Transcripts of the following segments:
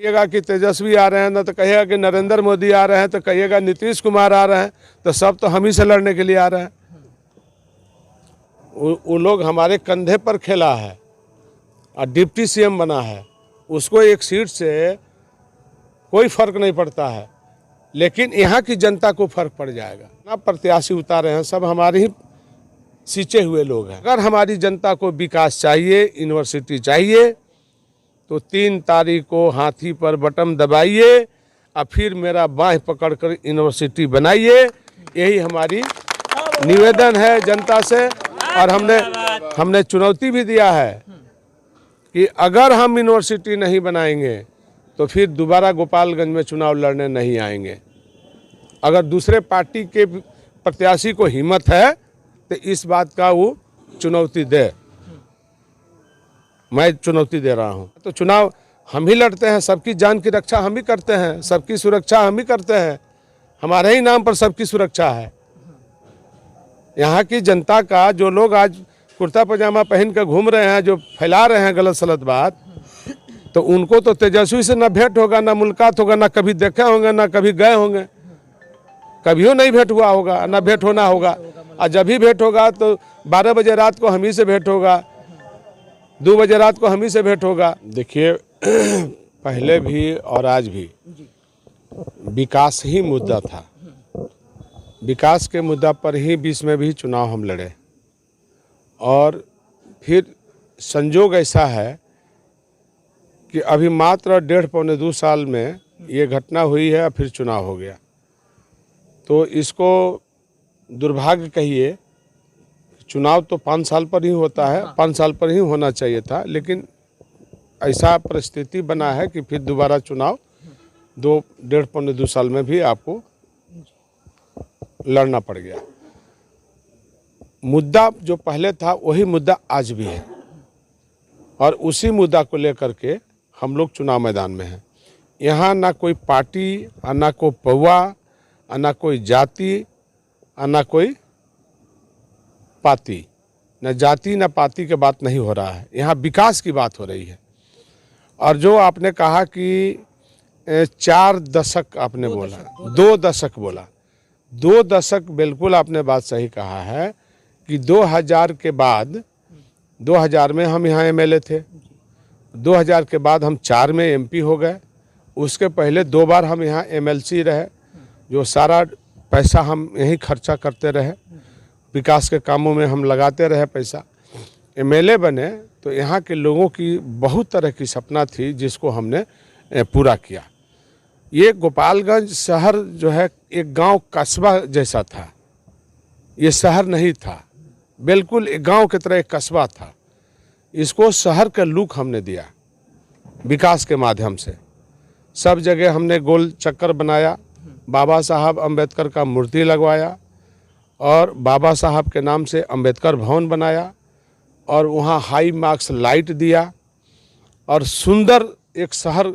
कहिएगा कि तेजस्वी आ रहे हैं, ना तो कहिएगा कि नरेंद्र मोदी आ रहे हैं, तो कहिएगा नीतीश कुमार आ रहे हैं, तो सब तो हम ही से लड़ने के लिए आ रहे हैं। वो लोग हमारे कंधे पर खेला है और डिप्टी सीएम बना है, उसको एक सीट से कोई फर्क नहीं पड़ता है, लेकिन यहाँ की जनता को फर्क पड़ जाएगा। ना प्रत्याशी उतारे हैं, सब हमारे ही सींचे हुए लोग हैं। अगर हमारी जनता को विकास चाहिए, यूनिवर्सिटी चाहिए, तो 3 तारीख को हाथी पर बटन दबाइए और फिर मेरा बाँह पकड़कर यूनिवर्सिटी बनाइए। यही हमारी निवेदन है जनता से। और हमने चुनौती भी दिया है कि अगर हम यूनिवर्सिटी नहीं बनाएंगे तो फिर दोबारा गोपालगंज में चुनाव लड़ने नहीं आएंगे। अगर दूसरे पार्टी के प्रत्याशी को हिम्मत है तो इस बात का वो चुनौती दे। मैं चुनौती दे रहा हूं। तो चुनाव हम ही लड़ते हैं, सबकी जान की रक्षा हम ही करते हैं, सबकी सुरक्षा हम ही करते हैं, हमारे ही नाम पर सबकी सुरक्षा है। यहाँ की जनता का जो लोग आज कुर्ता पजामा पहन कर घूम रहे हैं, जो फैला रहे हैं गलत सलत बात, तो उनको तो तेजस्वी से ना भेंट होगा, ना मुलाकात होगा, ना कभी देखे होंगे, ना कभी गए होंगे, कभी नहीं भेंट हुआ होगा, ना भेंट होना होगा। और जब भी भेंट होगा तो 12 बजे रात को हम ही से भेंट होगा, 2 बजे रात को हम ही से भेंट होगा। देखिए पहले भी और आज भी विकास ही मुद्दा था, विकास के मुद्दा पर ही 20 में भी चुनाव हम लड़े। और फिर संजोग ऐसा है कि अभी मात्र 1.5 पौने 2 साल में ये घटना हुई है और फिर चुनाव हो गया। तो इसको दुर्भाग्य कहिए, चुनाव तो 5 साल पर ही होता है, 5 साल पर ही होना चाहिए था, लेकिन ऐसा परिस्थिति बना है कि फिर दोबारा चुनाव 1.5 पौने 2 साल में भी आपको लड़ना पड़ गया। मुद्दा जो पहले था वही मुद्दा आज भी है, और उसी मुद्दा को लेकर के हम लोग चुनाव मैदान में हैं। यहाँ ना कोई पार्टी, ना कोई पौवा, ना कोई जाति, ना कोई पाती, न जाति न पाती की बात नहीं हो रहा है, यहाँ विकास की बात हो रही है। और जो आपने कहा कि 4 दशक आपने बोला, 2 दशक बोला, 2 दशक, बिल्कुल आपने बात सही कहा है कि 2000 के बाद, 2000 में हम यहाँ एमएलए थे, 2000 के बाद हम 4 में एमपी हो गए, उसके पहले 2 बार हम यहाँ एमएलसी रहे, जो सारा पैसा हम यहीं खर्चा करते रहे, विकास के कामों में हम लगाते रहे पैसा। एमएलए बने तो यहाँ के लोगों की बहुत तरह की सपना थी जिसको हमने पूरा किया। ये गोपालगंज शहर जो है एक गांव कस्बा जैसा था, ये शहर नहीं था, बिल्कुल एक गांव की तरह एक कस्बा था। इसको शहर का लुक हमने दिया विकास के माध्यम से। सब जगह हमने गोल चक्कर बनाया, बाबा साहब अम्बेडकर का मूर्ति लगवाया, और बाबा साहब के नाम से अम्बेडकर भवन बनाया, और वहाँ हाई मार्क्स लाइट दिया, और सुंदर एक शहर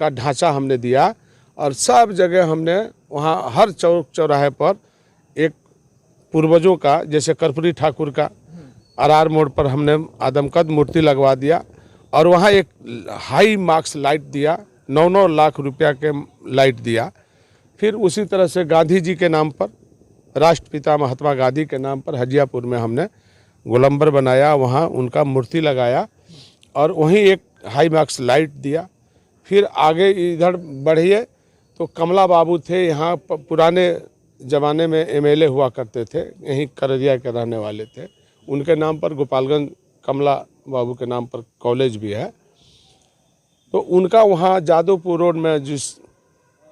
का ढांचा हमने दिया। और सब जगह हमने वहाँ हर चौक चौराहे पर एक पूर्वजों का, जैसे कर्पूरी ठाकुर का आरआर मोड़ पर हमने आदमकद मूर्ति लगवा दिया, और वहाँ एक हाई मार्क्स लाइट दिया, 9-9 लाख रुपया के लाइट दिया। फिर उसी तरह से गांधी जी के नाम पर, राष्ट्रपिता महात्मा गांधी के नाम पर हजियापुर में हमने गोलंबर बनाया, वहाँ उनका मूर्ति लगाया, और वहीं एक हाई मार्क्स लाइट दिया। फिर आगे इधर बढ़िए तो कमला बाबू थे, यहाँ पुराने ज़माने में एमएलए हुआ करते थे, यहीं कररिया के रहने वाले थे, उनके नाम पर गोपालगंज कमला बाबू के नाम पर कॉलेज भी है। तो उनका वहाँ जादवपुर रोड में जिस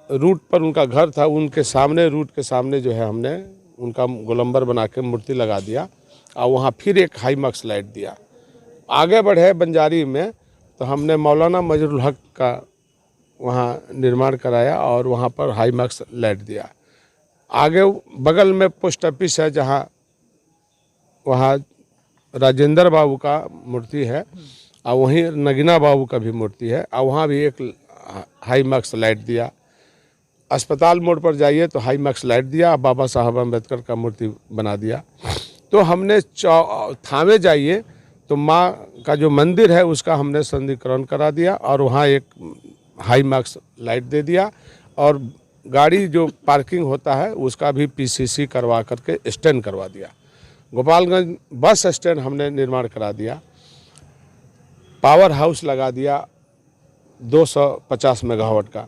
रूट पर उनका घर था, उनके सामने, रूट के सामने जो है हमने उनका गोलंबर बना के मूर्ति लगा दिया, और वहाँ फिर एक हाई मार्क्स लाइट दिया। आगे बढ़े बंजारी में तो हमने मौलाना मजरुल हक का वहाँ निर्माण कराया, और वहाँ पर हाई मार्क्स लाइट दिया। आगे बगल में पोस्ट ऑफिस है, जहाँ वहाँ राजेंद्र बाबू का मूर्ति है, और वहीं नगीना बाबू का भी मूर्ति है, और वहाँ भी एक हाई मार्क्स लाइट दिया। अस्पताल मोड़ पर जाइए तो हाई मार्क्स लाइट दिया, बाबा साहब अम्बेडकर का मूर्ति बना दिया। तो हमने थावे जाइए तो माँ का जो मंदिर है उसका हमने संदीकरण करा दिया, और वहाँ एक हाई मार्क्स लाइट दे दिया और गाड़ी जो पार्किंग होता है उसका भी पीसीसी करवा करके स्टैंड करवा दिया। गोपालगंज बस स्टैंड हमने निर्माण करा दिया, पावर हाउस लगा दिया 250 मेगावाट का,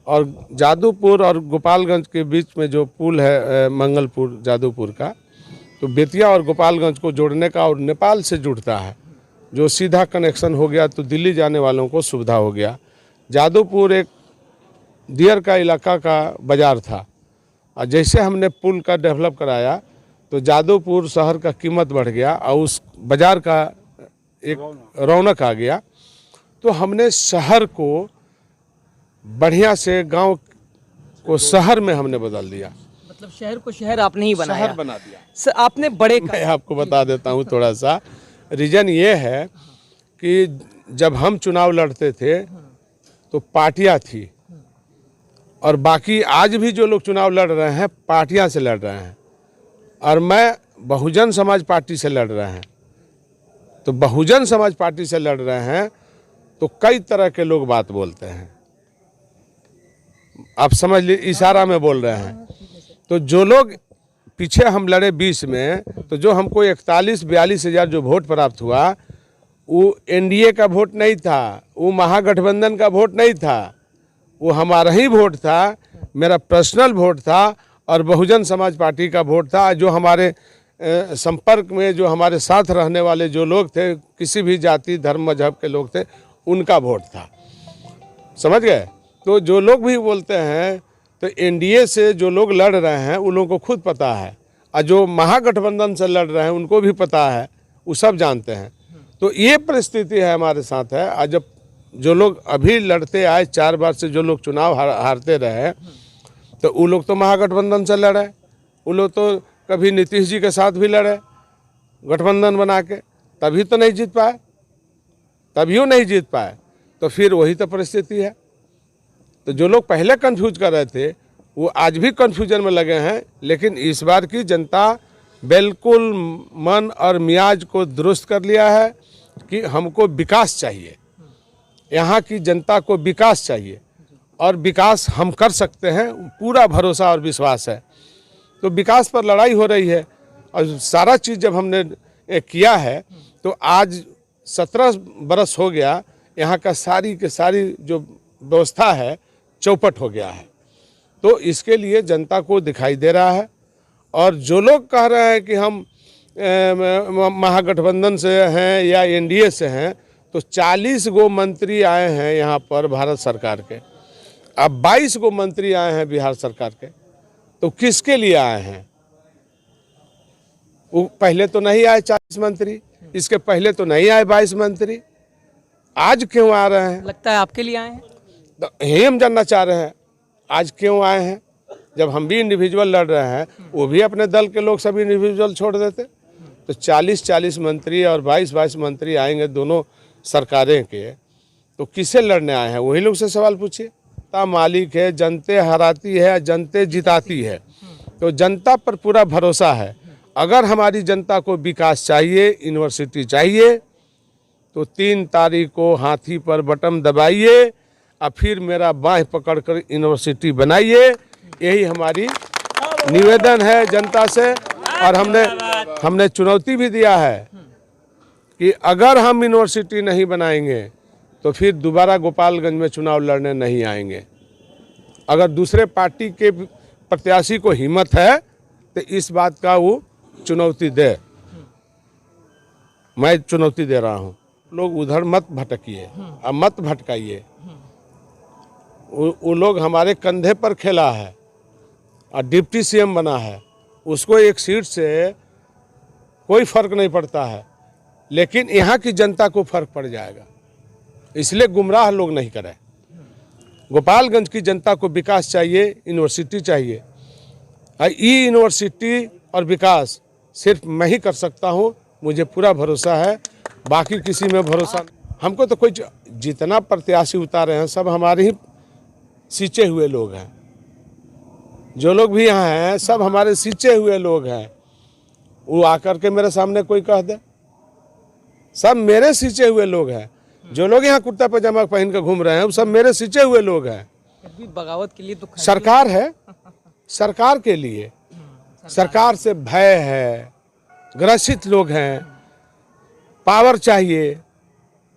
और जादूपुर और गोपालगंज के बीच में जो पुल है मंगलपुर जादूपुर का, तो बेतिया और गोपालगंज को जोड़ने का और नेपाल से जुड़ता है, जो सीधा कनेक्शन हो गया तो दिल्ली जाने वालों को सुविधा हो गया। जादूपुर एक डियर का इलाका का बाज़ार था, और जैसे हमने पुल का डेवलप कराया तो जादूपुर शहर का कीमत बढ़ गया और उस बाज़ार का एक रौनक आ गया। तो हमने शहर को बढ़िया से गांव को शहर में हमने बदल दिया। मतलब शहर को शहर आपने ही बनाया, शहर बना दिया। आपने बड़े मैं आपको बता देता हूँ थोड़ा सा, रीज़न ये है कि जब हम चुनाव लड़ते थे तो पार्टियां थी, और बाकी आज भी जो लोग चुनाव लड़ रहे हैं पार्टियां से लड़ रहे हैं, और मैं बहुजन समाज पार्टी से लड़ रहे हैं। तो बहुजन समाज पार्टी से लड़ रहे हैं तो कई तरह के लोग बात बोलते हैं, आप समझ लीजिए, इशारा में बोल रहे हैं। तो जो लोग पीछे हम लड़े 20 में, तो जो हमको 41-42 हज़ार जो वोट प्राप्त हुआ वो एनडीए का वोट नहीं था, वो महागठबंधन का वोट नहीं था, वो हमारा ही वोट था, मेरा पर्सनल वोट था और बहुजन समाज पार्टी का वोट था। जो हमारे संपर्क में जो हमारे साथ रहने वाले जो लोग थे, किसी भी जाति धर्म मजहब के लोग थे, उनका वोट था, समझ गए। तो जो लोग भी बोलते हैं तो एनडीए से जो लोग लड़ रहे हैं उन लोगों को खुद पता है, और जो महागठबंधन से लड़ रहे हैं उनको भी पता है, वो सब जानते हैं। तो ये परिस्थिति है हमारे साथ है। और जब जो लोग अभी लड़ते आए 4 बार से जो लोग चुनाव हारते रहे, तो वो लोग तो महागठबंधन से लड़े, वो लोग तो कभी नीतीश जी के साथ भी लड़े गठबंधन बना के, तभी तो नहीं जीत पाए, तभियों नहीं जीत पाए। तो फिर वही तो परिस्थिति है। तो जो लोग पहले कंफ्यूज कर रहे थे वो आज भी कंफ्यूजन में लगे हैं, लेकिन इस बार की जनता बिल्कुल मन और मियाज को दुरुस्त कर लिया है कि हमको विकास चाहिए, यहाँ की जनता को विकास चाहिए, और विकास हम कर सकते हैं, पूरा भरोसा और विश्वास है। तो विकास पर लड़ाई हो रही है, और सारा चीज़ जब हमने किया है तो आज 17 बरस हो गया, यहाँ का सारी के सारी जो व्यवस्था है चौपट हो गया है। तो इसके लिए जनता को दिखाई दे रहा है। और जो लोग कह रहे हैं कि हम महागठबंधन से हैं या एनडीए से हैं, तो 40 गो मंत्री आए हैं यहाँ पर भारत सरकार के, अब 22 गो मंत्री आए हैं बिहार सरकार के। तो किसके लिए आए हैं? वो पहले तो नहीं आए 40 मंत्री, इसके पहले तो नहीं आए 22 मंत्री, आज क्यों आ रहे हैं? लगता है आपके लिए आए हैं। तो यही हम जानना चाह रहे हैं, आज क्यों आए हैं? जब हम भी इंडिविजुअल लड़ रहे हैं, वो भी अपने दल के लोग सब इंडिविजुअल छोड़ देते। तो 40-40 मंत्री और 22-22 मंत्री आएंगे दोनों सरकारें के, तो किसे लड़ने आए हैं? वही लोग से सवाल पूछिए। ता मालिक है, जनते हराती है, जनते जिताती है। तो जनता पर पूरा भरोसा है। अगर हमारी जनता को विकास चाहिए, यूनिवर्सिटी चाहिए, तो 3 तारीख को हाथी पर बटन दबाइए और फिर मेरा बाँह पकड़कर यूनिवर्सिटी बनाइए। यही हमारी निवेदन है जनता से। और हमने चुनौती भी दिया है कि अगर हम यूनिवर्सिटी नहीं बनाएंगे तो फिर दोबारा गोपालगंज में चुनाव लड़ने नहीं आएंगे। अगर दूसरे पार्टी के प्रत्याशी को हिम्मत है तो इस बात का वो चुनौती दे। मैं चुनौती दे रहा हूँ, लोग उधर मत भटकिए और मत भटकाइए। वो लोग हमारे कंधे पर खेला है और डिप्टी सीएम बना है, उसको एक सीट से कोई फर्क नहीं पड़ता है, लेकिन यहाँ की जनता को फर्क पड़ जाएगा। इसलिए गुमराह लोग नहीं करें। गोपालगंज की जनता को विकास चाहिए, यूनिवर्सिटी चाहिए। ई यूनिवर्सिटी और विकास सिर्फ मैं ही कर सकता हूँ, मुझे पूरा भरोसा है, बाकी किसी में भरोसा। हमको तो कोई जितना प्रत्याशी उतारे हैं सब हमारे ही सींचे हुए लोग हैं। जो लोग भी यहाँ हैं सब हमारे सींचे हुए लोग हैं। वो आकर के मेरे सामने कोई कह दे, सब मेरे सींचे हुए लोग हैं। जो लोग यहाँ कुर्ता पजामा पहन कर घूम रहे हैं वो सब मेरे सिंचे हुए लोग हैं। फिर भी बगावत के लिए तो सरकार है, सरकार के लिए, सरकार से भय है, ग्रसित लोग हैं, पावर चाहिए,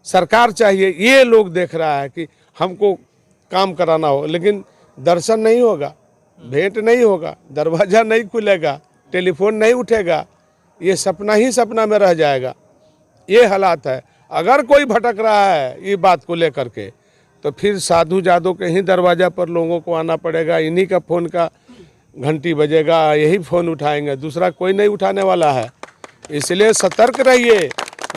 सरकार चाहिए, ये लोग देख रहा है कि हमको काम कराना हो, लेकिन दर्शन नहीं होगा, भेंट नहीं होगा, दरवाजा नहीं खुलेगा, टेलीफोन नहीं उठेगा, ये सपना ही सपना में रह जाएगा। ये हालात है। अगर कोई भटक रहा है ये बात को लेकर के तो फिर साधु जादू के ही दरवाजा पर लोगों को आना पड़ेगा, इन्हीं का फ़ोन का घंटी बजेगा, यही फ़ोन उठाएंगे, दूसरा कोई नहीं उठाने वाला है। इसलिए सतर्क रहिए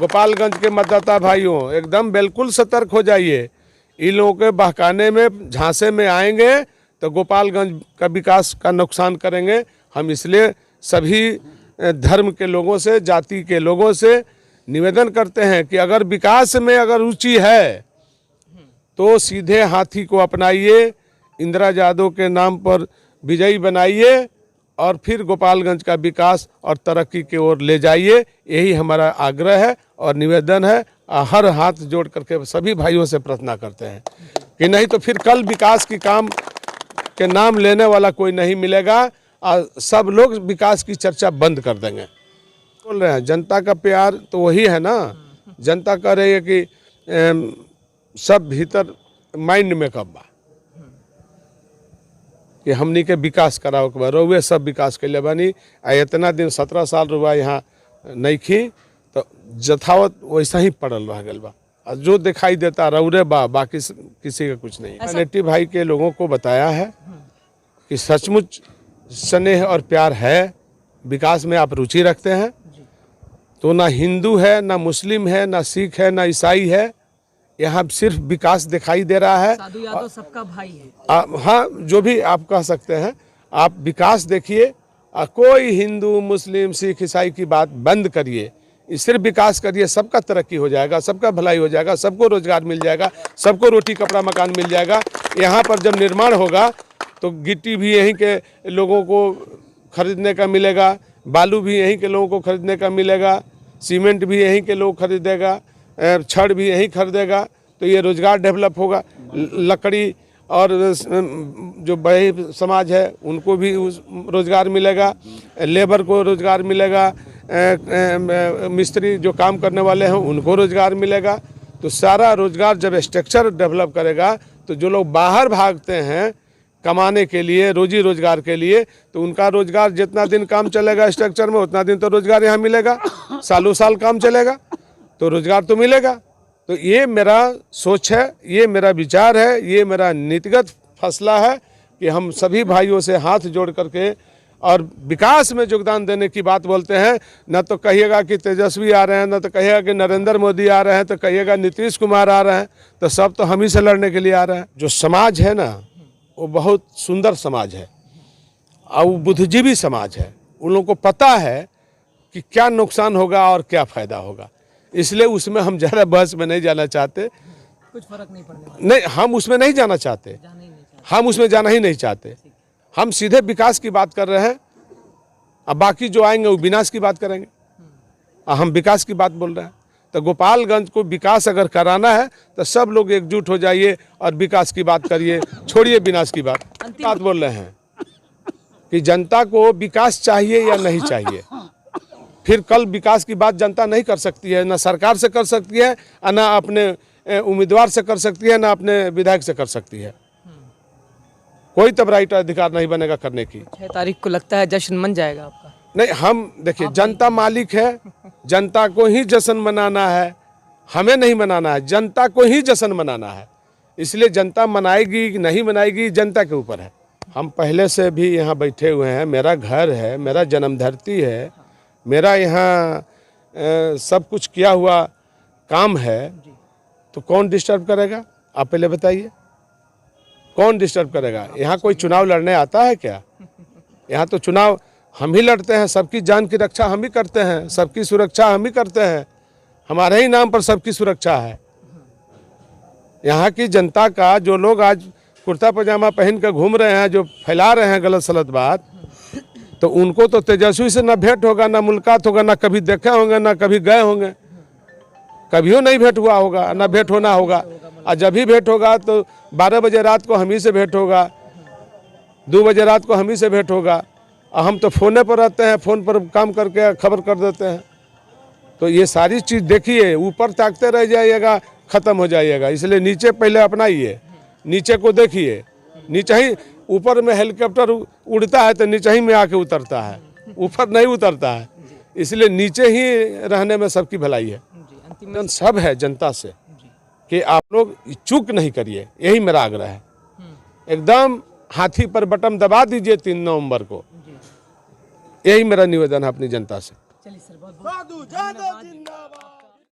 गोपालगंज के मतदाता भाइयों, एकदम बिल्कुल सतर्क हो जाइए। इन लोगों के बहकाने में, झांसे में आएंगे तो गोपालगंज का विकास का नुकसान करेंगे। हम इसलिए सभी धर्म के लोगों से, जाति के लोगों से निवेदन करते हैं कि अगर विकास में अगर रुचि है तो सीधे हाथी को अपनाइए, इंदिरा यादव के नाम पर विजयी बनाइए और फिर गोपालगंज का विकास और तरक्की की ओर ले जाइए। यही हमारा आग्रह है और निवेदन है। हर हाथ जोड़ करके सभी भाइयों से प्रार्थना करते हैं कि नहीं तो फिर कल विकास की काम के नाम लेने वाला कोई नहीं मिलेगा और सब लोग विकास की चर्चा बंद कर देंगे। बोल रहे हैं जनता का प्यार तो वही है ना। जनता कह रही है कि सब भीतर माइंड में कब बा कि हमनी के विकास कराओ के बाद रोवे सब विकास के लिए बनी। इतना दिन 17 साल रुआ यहाँ नहीं खी तो जथावत वैसा ही पड़ल रह गल बा। जो दिखाई देता रौरे बा, बाकी किसी का कुछ नहीं। नेटिव भाई के लोगों को बताया है कि सचमुच स्नेह और प्यार है, विकास में आप रुचि रखते हैं तो ना हिंदू है, ना मुस्लिम है, ना सिख है, ना ईसाई है, यहाँ सिर्फ विकास दिखाई दे रहा है। साधु यादव सबका भाई है। हाँ, जो भी आप कह सकते हैं, आप विकास देखिए। कोई हिंदू मुस्लिम सिख ईसाई की बात बंद करिए, सिर्फ विकास करिए, सबका तरक्की हो जाएगा, सबका भलाई हो जाएगा, सबको रोजगार मिल जाएगा, सबको रोटी कपड़ा मकान मिल जाएगा। यहाँ पर जब निर्माण होगा तो गिट्टी भी यहीं के लोगों को खरीदने का मिलेगा, बालू भी यहीं के लोगों को खरीदने का मिलेगा, सीमेंट भी यहीं के लोग खरीदेगा, छड़ भी यहीं खरीदेगा, तो ये रोजगार डेवलप होगा। लकड़ी और जो बड़े समाज है उनको भी रोजगार मिलेगा, लेबर को रोजगार मिलेगा, मिस्त्री जो काम करने वाले हैं उनको रोजगार मिलेगा। तो सारा रोजगार जब स्ट्रक्चर डेवलप करेगा तो जो लोग बाहर भागते हैं कमाने के लिए, रोजी रोजगार के लिए, तो उनका रोजगार जितना दिन काम चलेगा स्ट्रक्चर में उतना दिन तो रोजगार यहाँ मिलेगा। सालों साल काम चलेगा तो रोजगार तो मिलेगा। तो ये मेरा सोच है, ये मेरा विचार है, ये मेरा नीतिगत फैसला है कि हम सभी भाइयों से हाथ जोड़ करके और विकास में योगदान देने की बात बोलते हैं। न तो कहिएगा कि तेजस्वी आ रहे हैं, न तो कहिएगा कि नरेंद्र मोदी आ रहे हैं, तो कहिएगा नीतीश कुमार आ रहे हैं, तो सब तो हम ही से लड़ने के लिए आ रहे हैं। जो समाज है ना वो बहुत सुंदर समाज है और वो बुद्धिजीवी समाज है। उन लोगों को पता है कि क्या नुकसान होगा और क्या फ़ायदा होगा, इसलिए उसमें हम ज़्यादा बहस में नहीं जाना चाहते। कुछ फर्क नहीं पड़ने वाला। नहीं, हम उसमें नहीं जाना चाहते, हम उसमें जाना ही नहीं चाहते। हम सीधे विकास की बात कर रहे हैं, अब बाकी जो आएंगे वो विनाश की बात करेंगे, और हम विकास की बात बोल रहे हैं। तो गोपालगंज को विकास अगर कराना है तो सब लोग एकजुट हो जाइए और विकास की बात करिए, छोड़िए विनाश की बात बोल रहे हैं कि जनता को विकास चाहिए या नहीं चाहिए। फिर कल विकास की बात जनता नहीं कर सकती है, ना सरकार से कर सकती है, ना अपने उम्मीदवार से कर सकती है, ना अपने विधायक से कर सकती है। कोई तब राइट अधिकार नहीं बनेगा करने की। 6 तारीख को लगता है जश्न मन जाएगा आपका? नहीं, हम देखिए जनता मालिक है, जनता को ही जश्न मनाना है, हमें नहीं मनाना है, जनता को ही जश्न मनाना है। इसलिए जनता मनाएगी कि नहीं मनाएगी जनता के ऊपर है। हम पहले से भी यहाँ बैठे हुए हैं, मेरा घर है, मेरा जन्मधरती है, मेरा यहाँ सब कुछ किया हुआ काम है, तो कौन डिस्टर्ब करेगा? आप पहले बताइए, कौन डिस्टर्ब करेगा? यहाँ कोई चुनाव लड़ने आता है क्या? यहाँ तो चुनाव हम ही लड़ते हैं, सबकी जान की रक्षा हम ही करते हैं, सबकी सुरक्षा हम ही करते हैं, हमारे ही नाम पर सबकी सुरक्षा है। यहाँ की जनता का जो लोग आज कुर्ता पजामा पहन कर घूम रहे हैं, जो फैला रहे हैं गलत सलत बात, तो उनको तो तेजस्वी से ना भेंट होगा, ना मुलाकात होगा, ना कभी देखे होंगे, ना कभी गए होंगे। कभियो नहीं भेंट हुआ होगा, ना भेंट होना होगा। और जब भी भेंट होगा तो 12 बजे रात को हम ही से भेंट होगा, 2 बजे रात को हम ही से भेंट होगा। और हम तो फ़ोने पर रहते हैं, फ़ोन पर काम करके खबर कर देते हैं। तो ये सारी चीज़ देखिए, ऊपर ताकते रह जाइएगा, ख़त्म हो जाइएगा। इसलिए नीचे पहले अपनाइए, नीचे को देखिए। नीचे ही, ऊपर में हेलीकॉप्टर उड़ता है तो नीचे ही में आके उतरता है, ऊपर नहीं उतरता है। इसलिए नीचे ही रहने में सबकी भलाई है। अंतिम सब है जनता से कि आप लोग चूक नहीं करिए, यही मेरा आग्रह है। एकदम हाथी पर बटन दबा दीजिए 3 नवंबर को, यही मेरा निवेदन है अपनी जनता से। चलिए सर, बहुत बहुत जिंदाबाद।